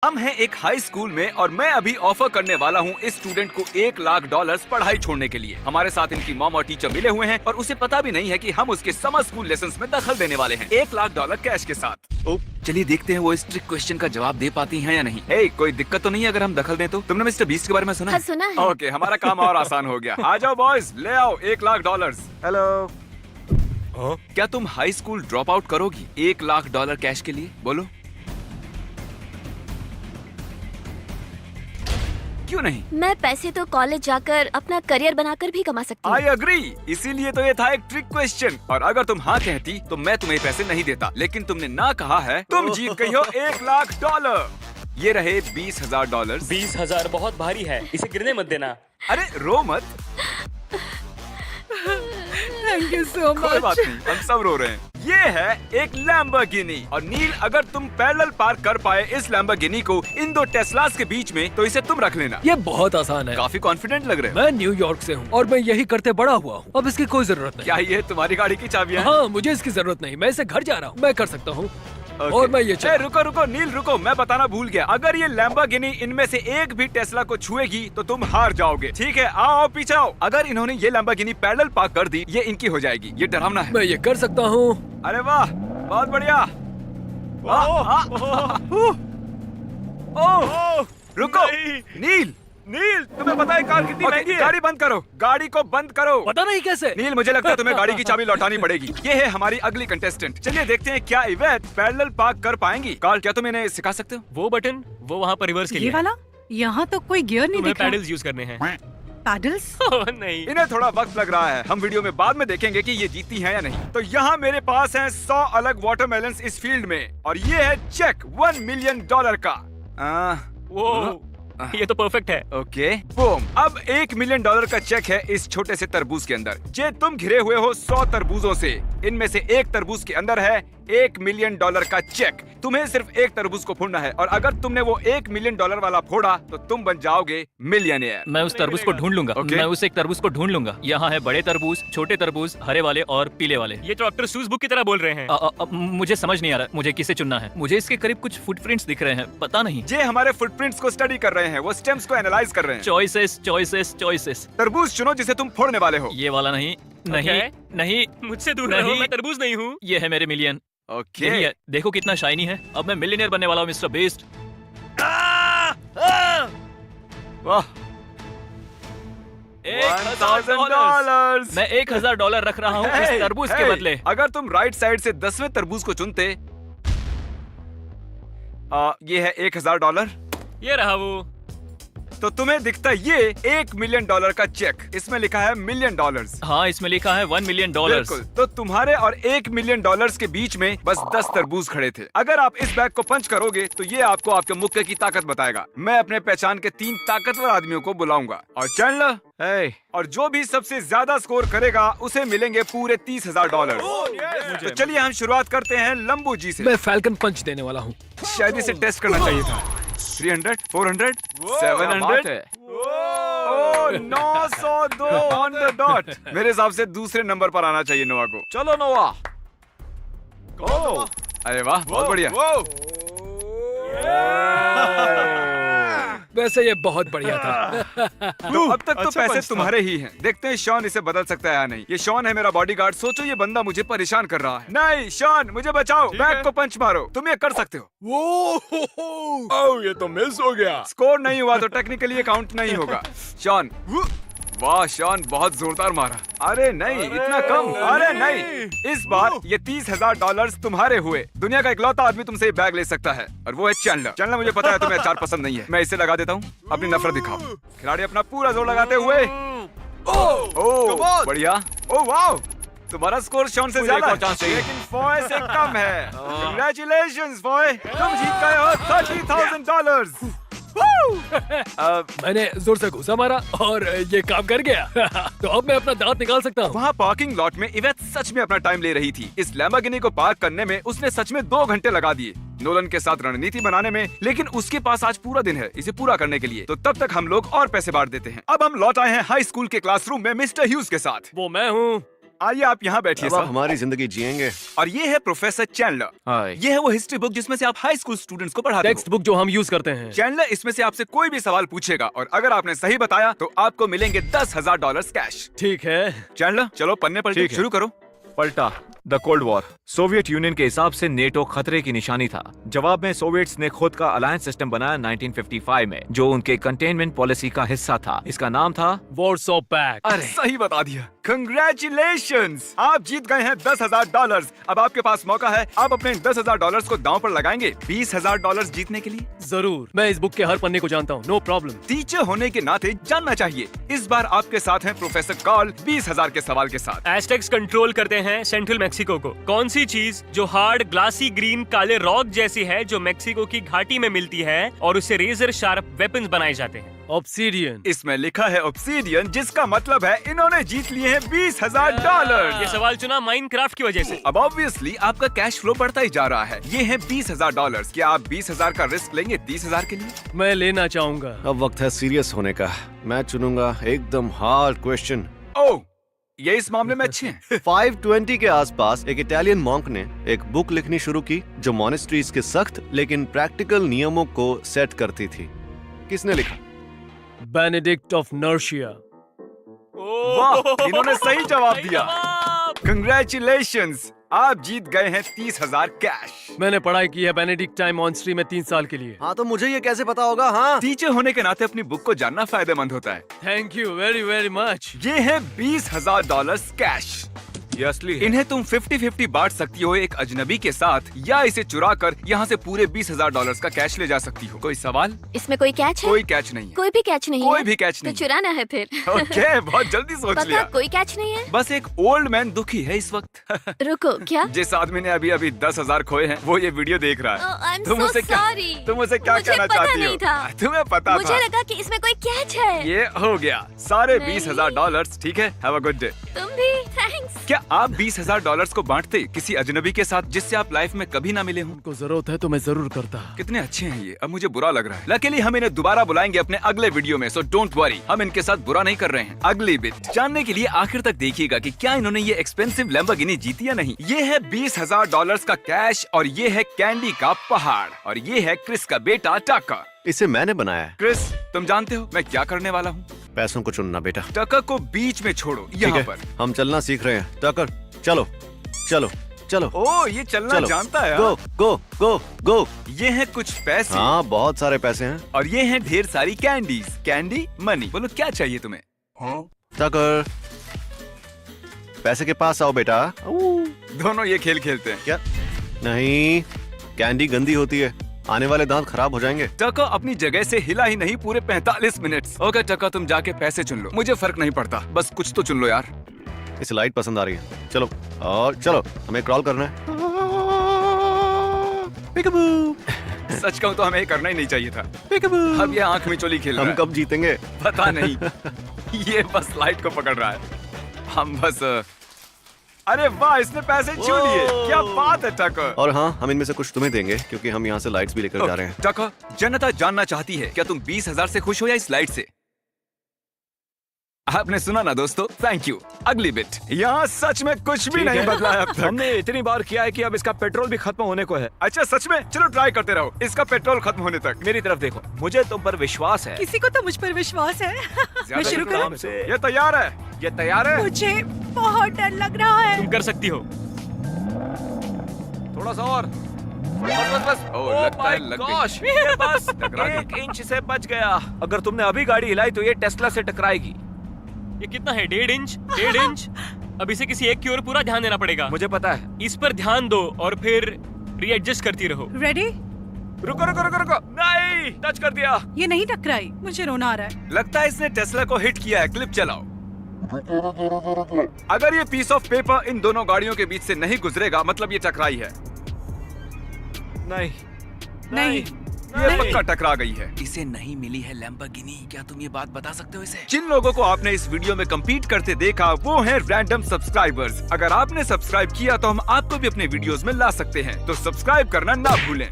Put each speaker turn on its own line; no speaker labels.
हम हैं एक हाई स्कूल में और मैं अभी ऑफर करने वाला हूँ इस स्टूडेंट को $1,00,000 पढ़ाई छोड़ने के लिए। हमारे साथ इनकी मॉम और टीचर मिले हुए हैं और उसे पता भी नहीं है कि हम उसके समर स्कूल लेसन्स में दखल देने वाले हैं $1,00,000 कैश के साथ। चलिए देखते हैं वो इस ट्रिक क्वेश्चन का जवाब दे पाती हैं या नहीं। कोई दिक्कत तो नहीं है अगर हम दखल दें तो? तुमने मिस्टर बीस्ट के बारे में सुना?
हाँ, सुना है।
ओके, हमारा काम और आसान हो गया। आ जाओ बॉयज, ले आओ $1,00,000। हेलो, क्या तुम हाई स्कूल ड्रॉप आउट करोगी $1,00,000 कैश के लिए? बोलो क्यों नहीं?
मैं पैसे तो कॉलेज जाकर अपना करियर बनाकर भी कमा सकती हूँ।
आई अग्री, इसीलिए तो ये था एक ट्रिक क्वेश्चन। और अगर तुम हाँ कहती तो मैं तुम्हें पैसे नहीं देता, लेकिन तुमने ना कहा है। तुम जीत गई हो $1,00,000। ये रहे $20,000।
20,000 बहुत भारी है, इसे गिरने मत देना।
अरे रो मत।
थैंक यू सो
कोई
मच।
बात नहीं, हम सब रो रहे हैं। ये है एक लैम्बोर्गिनी। और नील, अगर तुम पैरेलल पार्क कर पाए इस लैम्बोर्गिनी को इन दो टेस्लास के बीच में तो इसे तुम रख लेना।
ये बहुत आसान है।
काफी कॉन्फिडेंट लग रहे हो।
मैं न्यूयॉर्क से हूँ और मैं यही करते बड़ा हुआ हूँ। अब इसकी कोई जरूरत नहीं।
क्या ये तुम्हारी गाड़ी की चाबियां हैं?
हाँ, मुझे इसकी जरूरत नहीं। मैं इसे घर जा रहा हूँ, मैं कर सकता हूँ।
Okay.
और मैं ये
रुको रुको नील, रुको, मैं बताना भूल गया। अगर ये लैम्बोर्गिनी इनमें से एक भी टेस्ला को छुएगी तो तुम हार जाओगे। ठीक है, आओ पीछे आओ। अगर इन्होंने ये लैम्बोर्गिनी पैरेलल पार्क कर दी, ये इनकी हो जाएगी। ये डरावना है।
मैं ये कर सकता हूँ।
अरे वाह, बहुत बढ़िया। रुको नील, नील, तुम्हें पता है कार कितनी महंगी है? गाड़ी बंद करो, गाड़ी को बंद करो।
पता नहीं कैसे।
नील, मुझे लगता है तुम्हें गाड़ी की चाबी लौटानी पड़ेगी। ये है हमारी अगली कंटेस्टेंट। चलिए देखते हैं क्या इवेट पैरेलल पार्क कर पाएंगी। कार्ल, क्या तुम इन्हें सिखा सकते हो?
वो बटन, वो वहाँ पर रिवर्स के लिए
ये वाला? यहाँ तो कोई गियर नहीं
तुम्हें
दिख रहा।
पैडल्स यूज करने हैं।
पैडल्स?
ओह, नहीं।
इन्हें थोड़ा वक्त लग रहा है। हम वीडियो में बाद में देखेंगे कि ये जीती हैं या नहीं। तो यहाँ मेरे पास हैं 100 अलग वाटरमेलन्स इस फील्ड में और ये है चेक $1 मिलियन का।
वो ये तो परफेक्ट है।
Okay, boom. अब $1 मिलियन का चेक है इस छोटे से तरबूज के अंदर। जे तुम घिरे हुए हो 100 तरबूजों से, इनमें से एक तरबूज के अंदर है $1 मिलियन का चेक। तुम्हें सिर्फ एक तरबूज को फोड़ना है और अगर तुमने वो $1 मिलियन वाला फोड़ा तो तुम बन जाओगे मिलियनियर।
मैं उस तरबूज को ढूंढ लूंगा।
Okay.
मैं उस एक तरबूज को ढूंढ लूंगा। यहाँ है बड़े तरबूज, छोटे तरबूज, हरे वाले और पीले वाले।
ये तो डॉक्टर सूज बुक की तरह बोल रहे हैं।
मुझे समझ नहीं आ रहा मुझे किसे चुनना है। मुझे इसके करीब कुछ फुटप्रिंट्स दिख रहे हैं, पता नहीं।
जे हमारे फुटप्रिंट्स को स्टडी कर रहे हैं, वो स्टेम्स को एनालाइज कर रहे हैं।
Choices choices choices.
तरबूज चुनो जिसे तुम फोड़ने वाले हो।
ये वाला नहीं, नहीं,
Okay.
नहीं।
मुझसे दूर
नहीं।
रहो, मैं तरबूज नहीं हूँ।
ये है मेरे मिलियन।
ओके।
यही है, देखो कितना शाइनी है। अब मैं मिलियनियर बनने वाला हूँ मिस्टर बीस्ट।
वाह, $1,000।
मैं $1,000 रख रहा हूँ इस तरबूज के बदले।
अगर तुम राइट साइड से 10वें तरबूज को चुनते, ये है $1,000,
ये रहा वो।
तो तुम्हें दिखता ये $1 मिलियन का चेक। इसमें लिखा है $1 मिलियन।
हाँ, इसमें लिखा है $1 मिलियन।
बिल्कुल, तो तुम्हारे और $1 मिलियन के बीच में बस 10 तरबूज खड़े थे। अगर आप इस बैग को पंच करोगे तो ये आपको आपके मुक्के की ताकत बताएगा। मैं अपने पहचान के 3 ताकतवर आदमियों को बुलाऊंगा और चैंडलर, और जो भी सबसे ज्यादा स्कोर करेगा उसे मिलेंगे पूरे $30,000। तो चलिए हम शुरुआत करते हैं लंबू जी से।
मैं फैल्कन पंच देने वाला हूँ।
शायद इसे टेस्ट करना चाहिए था। 300, 400, 700, 902 ऑन द डॉट। मेरे हिसाब से दूसरे नंबर पर आना चाहिए नोआ को। चलो नोआ। अरे वाह, बहुत बढ़िया।
वैसे ये बहुत बढ़िया था।
तो अब तक तो पैसे तुम्हारे ही हैं। देखते हैं शॉन इसे बदल सकता है या नहीं। ये शॉन है मेरा बॉडीगार्ड। सोचो ये बंदा मुझे परेशान कर रहा है। नहीं शॉन, मुझे बचाओ। बैग को पंच मारो, तुम ये कर सकते हो।
ओह, ये तो मिस हो गया।
स्कोर नहीं हुआ तो टेक्निकली ये काउंट नहीं होगा। शॉन, वाह शॉन, बहुत जोरदार मारा। अरे नहीं, इतना कम। अरे नहीं, इस बार ये $30,000 तुम्हारे हुए। दुनिया का इकलौता आदमी तुमसे ये बैग ले सकता है और वो है चैंडलर। चैंडलर, मुझे पता है तुम्हें अचार पसंद नहीं है। मैं इसे लगा देता हूँ। अपनी नफरत दिखाओ। खिलाड़ी अपना पूरा जोर लगाते हुए। ओह बढ़िया। ओह वाह, तुम्हारा स्कोर शॉन से ज्यादा है, लेकिन फॉय से कम है। Congratulations फॉय, तुम जीत गए हो $30,000।
मैंने जोर से घुसा मारा और ये काम कर गया। तो अब मैं अपना दांत निकाल सकता हूँ।
वहाँ पार्किंग लॉट में इवेट सच में अपना टाइम ले रही थी। इस लैम्बोर्गिनी को पार्क करने में उसने सच में 2 घंटे लगा दिए नोलन के साथ रणनीति बनाने में, लेकिन उसके पास आज पूरा दिन है इसे पूरा करने के लिए। तो तब तक हम लोग और पैसे बांट देते हैं। अब हम लौट आए हैं हाई स्कूल के क्लासरूम में मिस्टर ह्यूज के साथ।
वो मैं हूँ।
आइए आप यहाँ बैठिए
अब आप
सर।
हमारी जिंदगी जिएंगे।
और ये है प्रोफेसर चैंडलर।
हाय।
ये है वो हिस्ट्री बुक जिसमें से आप हाई स्कूल स्टूडेंट्स को पढ़ाते
टेक्स्ट
हो।
बुक जो हम यूज करते हैं।
चैंडलर इसमें से आपसे कोई भी सवाल पूछेगा और अगर आपने सही बताया तो आपको मिलेंगे $10,000 कैश।
ठीक है।
चैंडलर चलो पन्ने पलटे
ठीक है।
शुरू करो।
पलटा। The cold war. Soviet union के हिसाब से नेटो खतरे की निशानी था। जवाब में सोवियट्स ने खुद का अलायंस सिस्टम बनाया 1955 में, जो उनके कंटेनमेंट पॉलिसी का हिस्सा था। इसका नाम था
वॉर्सो पैक्ट।
अरे सही बता दिया। कंग्रेचुलेशंस, आप जीत गए हैं $10,000। अब आपके पास मौका है, आप अपने $10,000 को दांव पर लगाएंगे $20,000 जीतने के लिए।
जरूर, मैं इस बुक के हर पन्ने को जानता हूँ, नो प्रॉब्लम।
टीचर होने के नाते जानना चाहिए। इस बार आपके साथ हैं प्रोफेसर कार्ल 20,000 के सवाल के साथ।
एस्टेक्स कंट्रोल करते हैं सेंट्रल मेक्सिको को। कौन सी चीज जो हार्ड ग्लासी ग्रीन काले रॉक जैसी है, जो मेक्सिको की घाटी में मिलती है और उससे रेजर शार्प वेपन्स बनाए जाते हैं?
ऑब्सीडियन।
इसमें लिखा है ऑब्सीडियन, जिसका मतलब है इन्होंने जीत लिए हैं $20,000।
ये सवाल चुना माइनक्राफ्ट की वजह से।
अब ऑब्वियसली आपका कैश फ्लो बढ़ता ही जा रहा है। ये है $20,000। क्या आप 20,000 का रिस्क लेंगे 30,000 के लिए?
मैं लेना चाहूंगा।
अब वक्त है सीरियस होने का। मैं चुनूंगा एकदम हार्ड क्वेश्चन।
ओह, ये इस मामले में अच्छे हैं।
520 के आसपास एक इटालियन मॉन्क ने एक बुक लिखनी शुरू की जो मॉनेस्ट्रीज के सख्त लेकिन प्रैक्टिकल नियमों को सेट करती थी। किसने लिखा?
Benedict of नर्सिया।
वाह, इन्होंने सही जवाब दिया। कंग्रेचुलेशंस, आप जीत गए हैं 30,000 कैश।
मैंने पढ़ाई की है बेनेडिक्टाइन मॉन्स्ट्री में 3 साल के लिए।
हाँ तो मुझे ये कैसे पता होगा? हाँ
टीचर होने के नाते अपनी बुक को जानना फायदेमंद होता है।
Thank you very very much.
ये है $20,000 कैश।
ये असली है।
इन्हें तुम 50-50 बांट सकती हो एक अजनबी के साथ, या इसे चुरा कर यहाँ से पूरे $20,000 का कैश ले जा सकती हो। कोई सवाल?
इसमें कोई कैच है?
कोई कैच नहीं है।
कोई भी कैच नहीं
कोई
है?
भी कैच
तो
नहीं।
चुराना है फिर।
ओके, बहुत जल्दी सोच
पक्का
लिया।
कोई कैच नहीं है?
बस एक ओल्ड मैन दुखी है इस वक्त।
रुको, क्या?
जिस आदमी ने अभी अभी 10,000 खोए हैं, वो ये वीडियो देख रहा है।
Oh, I'm
तुम
so
उसे क्या
sorry.
तुम उसे क्या
मुझे
कहना
पता
चाहती
नहीं
हो?
था।
तुम्हें पता
मुझे
था।
लगा कि इसमें कोई कैच है।
ये हो गया सारे
नहीं।
$20,000। ठीक है, हैव अ गुड डे।
तुम भी थैंक्स।
क्या आप $20,000 को बांटते किसी अजनबी के साथ जिससे आप लाइफ में कभी ना मिले हों?
उनको जरूरत है तो मैं जरूर करता।
कितने अच्छे हैं ये, अब मुझे बुरा लग रहा है। लकीली हम इन्हें दोबारा बुलाएंगे अपने अगले वीडियो में, सो डोंट वरी, हम इनके साथ बुरा नहीं कर रहे हैं। अगली बिट जानने के लिए आखिर तक देखिएगा कि क्या इन्होंने ये एक्सपेंसिव लैम्बोर्गिनी जीती या नहीं। ये है $20,000 का कैश, और ये है कैंडी का पहाड़, और ये है क्रिस का बेटा टकर।
इसे मैंने बनाया है।
क्रिस, तुम जानते हो मैं क्या करने वाला हूँ?
पैसों को चुनना बेटा।
टकर को बीच में छोड़ो,
ठीक
यहाँ
है,
पर।
हम चलना सीख रहे हैं। टकर चलो चलो चलो
ओ, ये चलना
चलो
जानता है।
गो
हाँ?
गो गो गो।
ये है कुछ पैसे,
हाँ बहुत सारे पैसे हैं।
और ये हैं ढेर सारी कैंडीज। कैंडी मनी, बोलो क्या चाहिए तुम्हें?
टकर पैसे के पास आओ बेटा।
दोनों ये खेल खेलते हैं।
क्या? नहीं, कैंडी गंदी होती है, आने वाले दांत खराब हो जाएंगे।
टका अपनी जगह से हिला ही नहीं पूरे 45 मिनट। ओके टका, तुम जाके पैसे चुन लो, मुझे फर्क नहीं पड़ता, बस कुछ तो चुन लो यार।
इसे लाइट पसंद आ रही है। चलो और चलो, हमें क्रॉल करना है। Peekaboo!
सच कहूँ तो हमें ये करना ही नहीं चाहिए था।
Peekaboo!
अब ये आंख मिचोली खेल रहा
हम
है।
कब जीतेंगे?
पता नहीं। ये बस लाइट को पकड़ रहा है। हम बस अरे वाह, इसने पैसे छू लिए। क्या बात है टका।
और हाँ, हम इनमें से कुछ तुम्हें देंगे क्योंकि हम यहाँ से लाइट्स भी लेकर जा रहे हैं।
टका, जनता जानना चाहती है क्या तुम 20,000 से खुश हो या इस लाइट से? आपने सुना ना दोस्तों, थैंक यू। अगली बिट, यहाँ सच में कुछ भी नहीं बदला है अब तक।
हमने इतनी बार किया है कि अब इसका पेट्रोल भी खत्म होने को है।
अच्छा सच में? चलो ट्राई करते रहो इसका पेट्रोल खत्म होने तक।
मेरी तरफ देखो, मुझे तुम पर विश्वास है।
किसी को तो मुझ पर विश्वास है। मैं
ज्यादा
शुरू करूं?
काम से
ये तैयार है? ये तैयार है?
मुझे बहुत डर लग रहा है।
तुम कर सकती हो।
थोड़ा सा और। बस बस बस। ओह, लगता है लग गई।
ये बस
टकरा गई।
1 इंच से बच गया। अगर तुमने अभी गाड़ी हिलाई तो ये टेस्ला से टकराएगी।
ये कितना है? 1.5 इंच? 1.5 इंच? अब इसे किसी एक की ओर पूरा ध्यान देना पड़ेगा।
मुझे पता है।
इस पर ध्यान दो और फिर रीएडजस्ट करती रहो।
रेडी?
रुको रुको रुको रुको।
नहीं, टच कर दिया।
ये नहीं टकराई, मुझे रोना आ रहा है।
लगता है इसने टेस्ला को हिट किया है। क्लिप चलाओ। अगर ये पीस ऑफ पेपर इन दोनों गाड़ियों के बीच से नहीं गुजरेगा, मतलब ये टकराई है।
नहीं
नहीं।
ये पक्का टकरा गई है। इसे नहीं मिली है लैम्बोर्गिनी। क्या तुम ये बात बता सकते हो इसे? जिन लोगों को आपने इस वीडियो में कम्पीट करते देखा वो हैं रैंडम सब्सक्राइबर्स। अगर आपने सब्सक्राइब किया तो हम आपको भी अपने वीडियोस में ला सकते हैं, तो सब्सक्राइब करना ना भूलें।